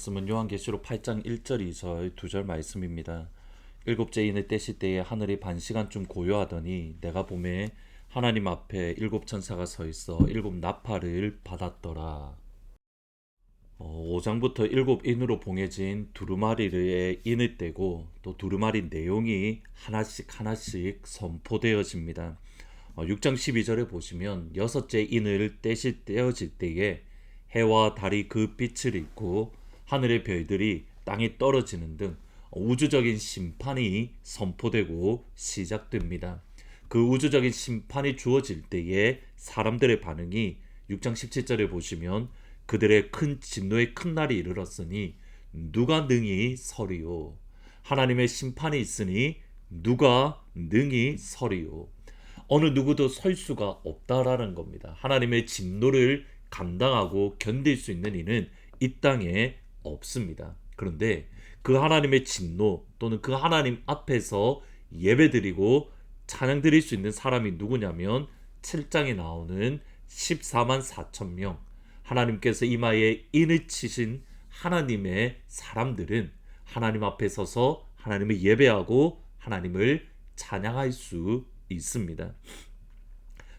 말씀은 요한계시록 8장 1절 2절 2절 말씀입니다. 일곱째 인을 떼실 때에 하늘이 반시간쯤 고요하더니 내가 보매 하나님 앞에 일곱 천사가 서 있어 일곱 나팔을 받았더라. 5장부터 일곱 인으로 봉해진 두루마리의 인을 떼고 또 두루마리 내용이 하나씩 하나씩 선포되어집니다. 6장 12절에 보시면 여섯째 인을 떼어질 때에 해와 달이 그 빛을 잃고 하늘의 별들이 땅에 떨어지는 등 우주적인 심판이 선포되고 시작됩니다. 그 우주적인 심판이 주어질 때에 사람들의 반응이 6장 17절에 보시면 그들의 큰 진노의 큰 날이 이르렀으니 누가 능히 서리요. 하나님의 심판이 있으니 누가 능히 서리요. 어느 누구도 설 수가 없다라는 겁니다. 하나님의 진노를 감당하고 견딜 수 있는 이는 이 땅에 없습니다. 그런데 그 하나님의 진노 또는 그 하나님 앞에서 예배드리고 찬양 드릴 수 있는 사람이 누구냐면 7장에 나오는 14만 4천 명 하나님께서 이마에 인을 치신 하나님의 사람들은 하나님 앞에 서서 하나님을 예배하고 하나님을 찬양할 수 있습니다.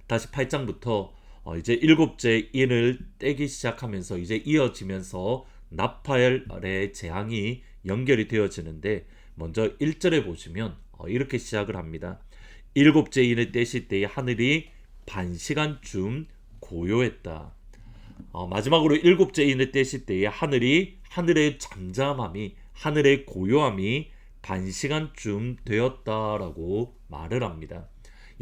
다시 8장부터 이제 일곱째 인을 떼기 시작하면서 이제 이어지면서 나팔의 재앙이 연결이 되어지는데 먼저 1절에 보시면 이렇게 시작을 합니다. 일곱째 인을 떼실 때에 하늘이 반시간쯤 고요했다. 마지막으로 일곱째 인을 떼실 때에 하늘의 잠잠함이 하늘의 고요함이 반시간쯤 되었다라고 말을 합니다.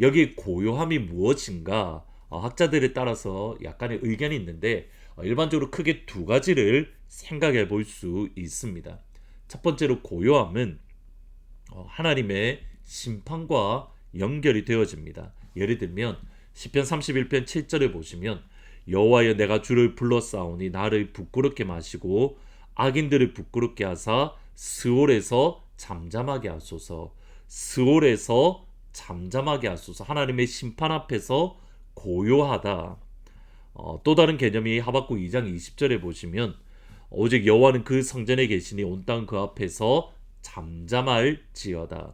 여기 고요함이 무엇인가 학자들에 따라서 약간의 의견이 있는데 일반적으로 크게 두 가지를 생각해 볼 수 있습니다. 첫 번째로 고요함은 하나님의 심판과 연결이 되어집니다. 예를 들면 시편 31편 7절에 보시면 여호와여 내가 주를 불러싸오니 나를 부끄럽게 마시고 악인들을 부끄럽게 하사 스올에서 잠잠하게 하소서. 스올에서 잠잠하게 하소서. 하나님의 심판 앞에서 고요하다. 또 다른 개념이 하박국 2장 20절에 보시면 오직 여호와는 그 성전에 계시니 온 땅 그 앞에서 잠잠할지어다.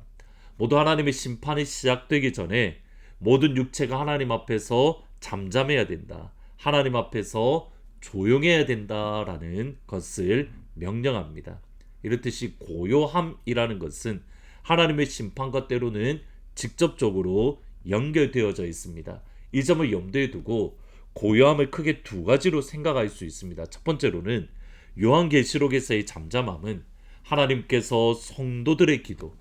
모두 하나님의 심판이 시작되기 전에 모든 육체가 하나님 앞에서 잠잠해야 된다. 하나님 앞에서 조용해야 된다라는 것을 명령합니다. 이렇듯이 고요함이라는 것은 하나님의 심판과 때로는 직접적으로 연결되어져 있습니다. 이 점을 염두에 두고 고요함을 크게 두 가지로 생각할 수 있습니다. 첫 번째로는 요한계시록에서의 잠잠함은 하나님께서 성도들의 기도,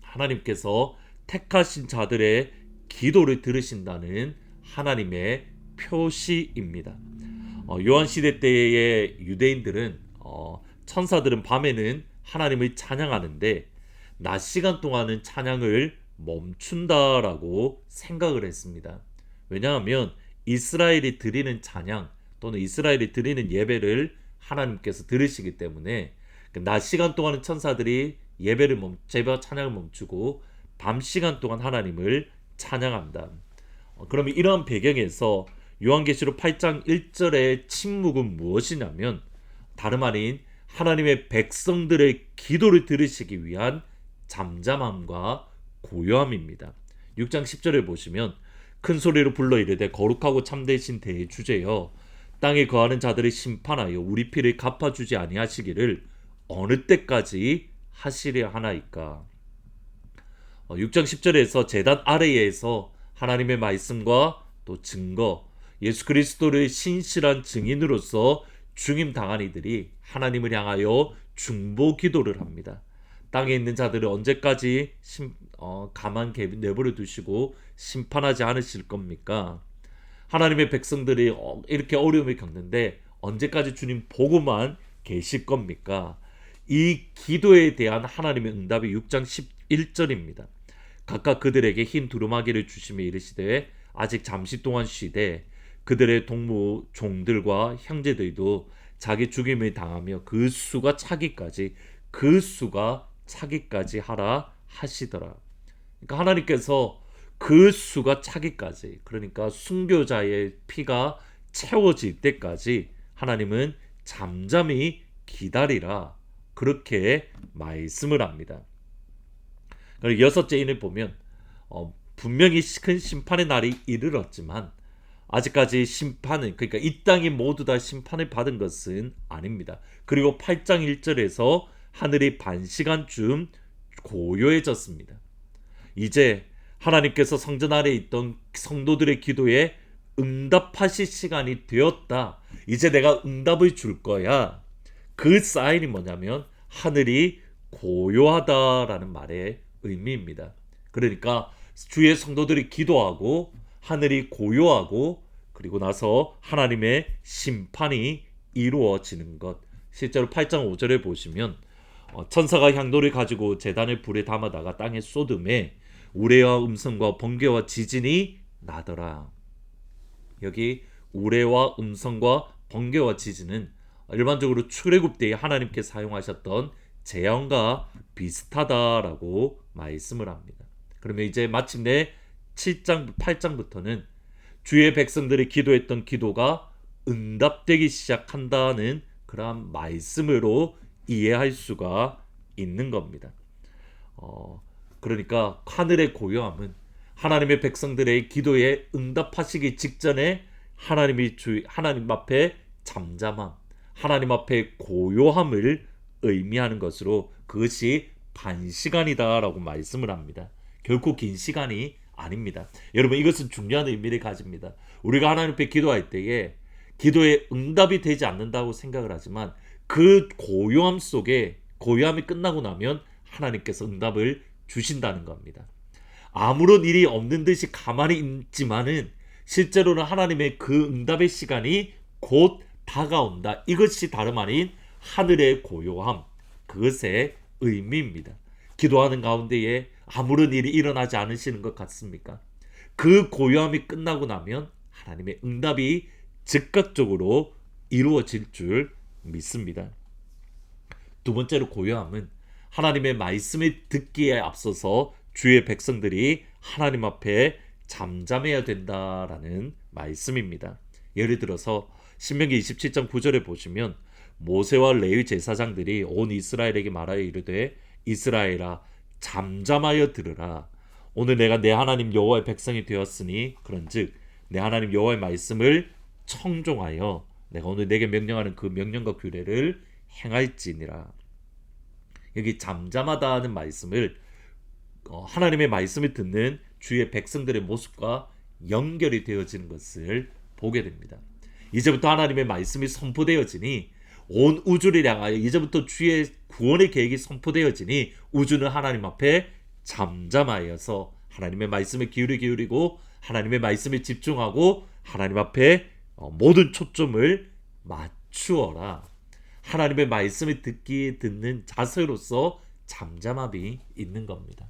하나님께서 택하신 자들의 기도를 들으신다는 하나님의 표시입니다. 요한시대 때의 유대인들은 천사들은 밤에는 하나님을 찬양하는데 낮 시간 동안은 찬양을 멈춘다라고 생각을 했습니다. 왜냐하면 이스라엘이 드리는 찬양 또는 이스라엘이 드리는 예배를 하나님께서 들으시기 때문에 낮 시간 동안은 천사들이 제바 찬양을 멈추고 밤 시간 동안 하나님을 찬양한다. 그러면 이러한 배경에서 요한계시록 8장 1절의 침묵은 무엇이냐면 다름 아닌 하나님의 백성들의 기도를 들으시기 위한 잠잠함과 고요함입니다. 6장 10절에 보시면 큰 소리로 불러 이르되 거룩하고 참되신 대주제여 땅에 거하는 자들을 심판하여 우리 피를 갚아주지 아니하시기를 어느 때까지 하시려 하나이까. 6장 10절에서 제단 아래에서 하나님의 말씀과 또 증거 예수 그리스도를 신실한 증인으로서 중임당한 이들이 하나님을 향하여 중보 기도를 합니다. 땅에 있는 자들을 언제까지 가만 내버려 두시고 심판하지 않으실 겁니까? 하나님의 백성들이 이렇게 어려움을 겪는데 언제까지 주님 보고만 계실 겁니까? 이 기도에 대한 하나님의 응답이 6장 11절입니다. 각각 그들에게 흰 두루마기를 주시며 이르시되 아직 잠시 동안 쉬되 그들의 동무 종들과 형제들도 자기 죽임을 당하며 그 수가 차기까지 하라 하시더라. 그러니까 하나님께서 그 수가 차기까지, 그러니까 순교자의 피가 채워질 때까지 하나님은 잠잠히 기다리라. 그렇게 말씀을 합니다. 그리고 여섯째 인을 보면 분명히 큰 심판의 날이 이르렀지만 아직까지 심판은, 그러니까 이 땅이 모두 다 심판을 받은 것은 아닙니다. 그리고 8장 1절에서 하늘이 반시간쯤 고요해졌습니다. 이제 하나님께서 성전 아래에 있던 성도들의 기도에 응답하실 시간이 되었다. 이제 내가 응답을 줄 거야. 그 사인이 뭐냐면 하늘이 고요하다라는 말의 의미입니다. 그러니까 주의 성도들이 기도하고 하늘이 고요하고 그리고 나서 하나님의 심판이 이루어지는 것. 실제로 8장 5절에 보시면 천사가 향도를 가지고 제단을 불에 담아다가 땅에 쏟음에 우레와 음성과 번개와 지진이 나더라. 여기 우레와 음성과 번개와 지진은 일반적으로 출애굽 때에 하나님께 사용하셨던 재앙과 비슷하다라고 말씀을 합니다. 그러면 이제 마침내 7장 8장부터는 주의 백성들이 기도했던 기도가 응답되기 시작한다는 그러한 말씀으로 이해할 수가 있는 겁니다. 그러니까 하늘의 고요함은 하나님의 백성들의 기도에 응답하시기 직전에 하나님 앞에 잠잠함, 하나님 앞에 고요함을 의미하는 것으로 그것이 반시간이다라고 말씀을 합니다. 결코 긴 시간이 아닙니다. 여러분, 이것은 중요한 의미를 가집니다. 우리가 하나님 앞에 기도할 때에 기도에 응답이 되지 않는다고 생각을 하지만 그 고요함 속에, 고요함이 끝나고 나면 하나님께서 응답을 주신다는 겁니다. 아무런 일이 없는 듯이 가만히 있지만은 실제로는 하나님의 그 응답의 시간이 곧 다가온다. 이것이 다름 아닌 하늘의 고요함, 그것의 의미입니다. 기도하는 가운데에 아무런 일이 일어나지 않으시는 것 같습니까? 그 고요함이 끝나고 나면 하나님의 응답이 즉각적으로 이루어질 줄 믿습니다. 두 번째로 고요함은 하나님의 말씀을 듣기에 앞서서 주의 백성들이 하나님 앞에 잠잠해야 된다라는 말씀입니다. 예를 들어서 신명기 27장 9절에 보시면 모세와 레위 제사장들이 온 이스라엘에게 말하여 이르되 이스라엘아 잠잠하여 들으라. 오늘 내가 내 하나님 여호와의 백성이 되었으니 그런즉 내 하나님 여호와의 말씀을 청종하여 내가 오늘 내게 명령하는 그 명령과 규례를 행할지니라. 여기 잠잠하다는 말씀을 하나님의 말씀을 듣는 주의 백성들의 모습과 연결이 되어지는 것을 보게 됩니다. 이제부터 하나님의 말씀이 선포되어지니 온 우주를 향하여 이제부터 주의 구원의 계획이 선포되어지니 우주는 하나님 앞에 잠잠하여서 하나님의 말씀에 기울이고 하나님의 말씀에 집중하고 하나님 앞에 모든 초점을 맞추어라. 하나님의 말씀을 듣는 자세로서 잠잠함이 있는 겁니다.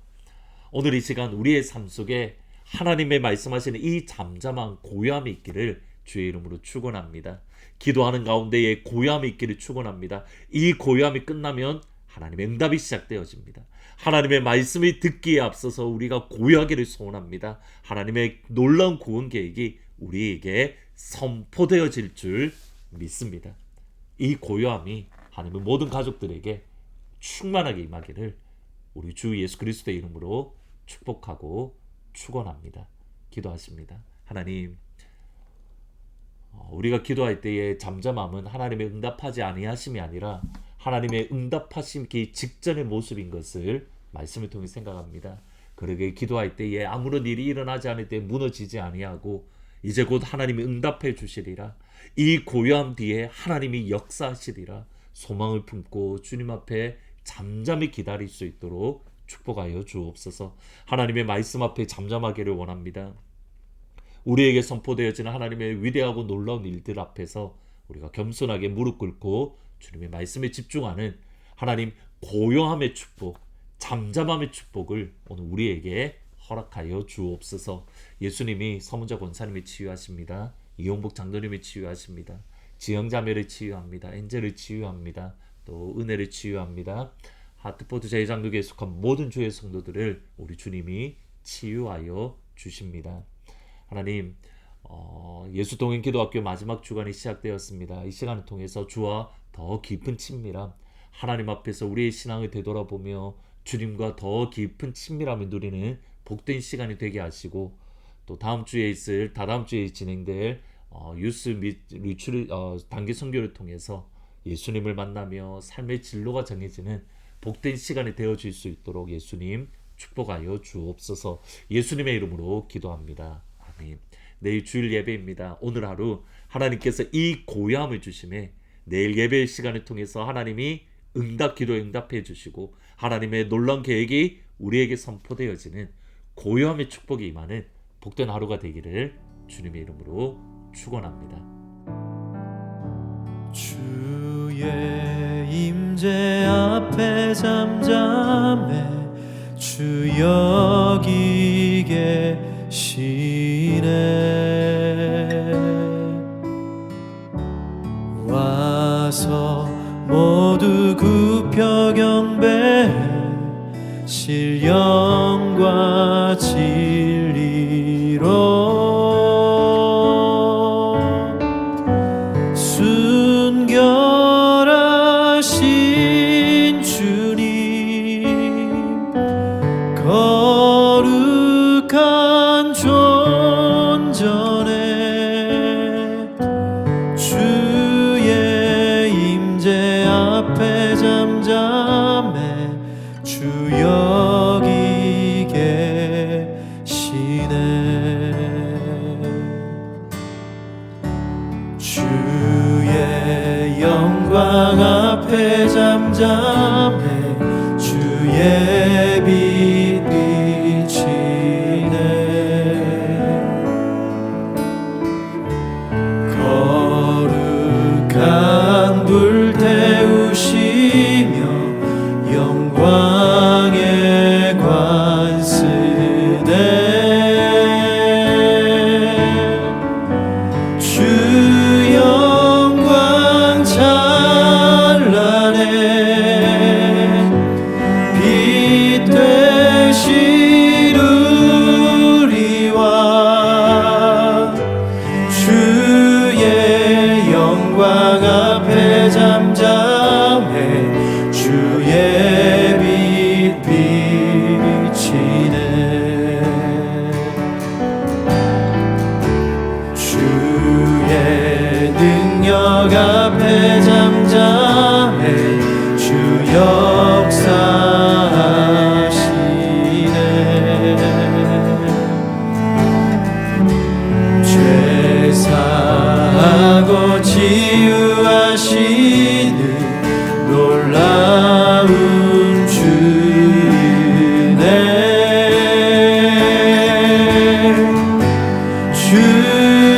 오늘 이 시간 우리의 삶 속에 하나님의 말씀하시는 이 잠잠한 고요함이 있기를 주의 이름으로 축원합니다. 기도하는 가운데에 고요함이 있기를 축원합니다. 이 고요함이 끝나면 하나님의 응답이 시작되어집니다. 하나님의 말씀을 듣기에 앞서서 우리가 고요하기를 소원합니다. 하나님의 놀라운 구원 계획이 우리에게 선포되어질 줄 믿습니다. 이 고요함이 하나님의 모든 가족들에게 충만하게 임하기를 우리 주 예수 그리스도의 이름으로 축복하고 축원합니다. 기도하십니다. 하나님, 우리가 기도할 때의 잠잠함은 하나님의 응답하지 아니하심이 아니라 하나님의 응답하시기 직전의 모습인 것을 말씀을 통해 생각합니다. 그러게 기도할 때에 아무런 일이 일어나지 않을 때 무너지지 아니하고 이제 곧 하나님이 응답해 주시리라. 이 고요함 뒤에 하나님이 역사하시리라. 소망을 품고 주님 앞에 잠잠히 기다릴 수 있도록 축복하여 주옵소서. 하나님의 말씀 앞에 잠잠하기를 원합니다. 우리에게 선포되어지는 하나님의 위대하고 놀라운 일들 앞에서 우리가 겸손하게 무릎 꿇고 주님의 말씀에 집중하는 하나님 고요함의 축복, 잠잠함의 축복을 오늘 우리에게 허락하여 주옵소서. 예수님이 서문자 권사님이 치유하십니다. 이용복 장로님이 치유하십니다. 지영자매를 치유합니다. 엔젤을 치유합니다. 또 은혜를 치유합니다. 하트포트 제2장로교에 속한 모든 주의 성도들을 우리 주님이 치유하여 주십니다. 하나님, 예수 동행 기도학교 마지막 주간이 시작되었습니다. 이 시간을 통해서 주와 더 깊은 친밀함, 하나님 앞에서 우리의 신앙을 되돌아보며 주님과 더 깊은 친밀함을 누리는 복된 시간이 되게 하시고, 또 다음 주에 있을 다다음 주에 진행될 유스 및 리추를 단기 선교를 통해서 예수님을 만나며 삶의 진로가 정해지는 복된 시간이 되어질 수 있도록 예수님 축복하여 주옵소서. 예수님의 이름으로 기도합니다. 아멘. 내일 주일 예배입니다. 오늘 하루 하나님께서 이 고요함을 주심에 내일 예배 시간을 통해서 하나님이 기도에 응답해 주시고 하나님의 놀라운 계획이 우리에게 선포되어지는 고요함의 축복이 임하는 복된 하루가 되기를 주님의 이름으로 축원합니다. 주의 임재 앞에 잠잠해 주 여기 계시네. 와서 모두 굽혀 경배해 신령과 진리로 순결하신 주님 거룩한 존전에 주의 임재 앞에 잠잠해 주 여기 계시네. 주의 영광 앞에 잠잠해 주의 빛 비치네. 거룩한 불 태우시며 영광의 관 쓰네. 주 영광 찬란해 빛 되신 우리와 주의 영광 앞에 잠잠해 주의 빛 비치네. 주의 능력 앞에 잠잠해 주 역사하시네. 죄 사하고 치유하시는 놀라운 주네. 주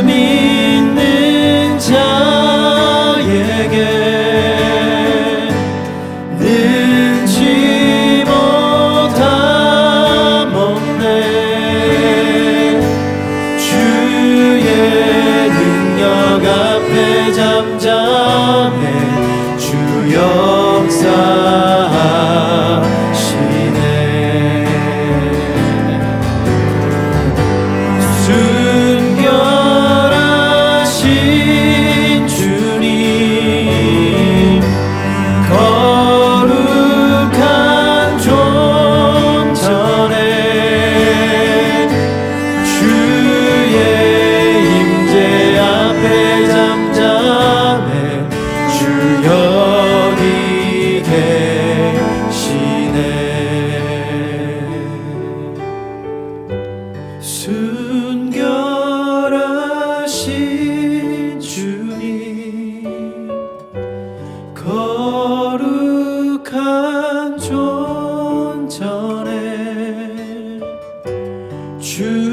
믿는 자에게 능치 못함 없네. 주의 능력 앞에 잠잠해 주 역사하시네. 순결하신 주님 거룩한 존전에 주의 임재 앞에 잠잠해 주 여기 계시네. 순결하신 주님 거룩한 존전에 주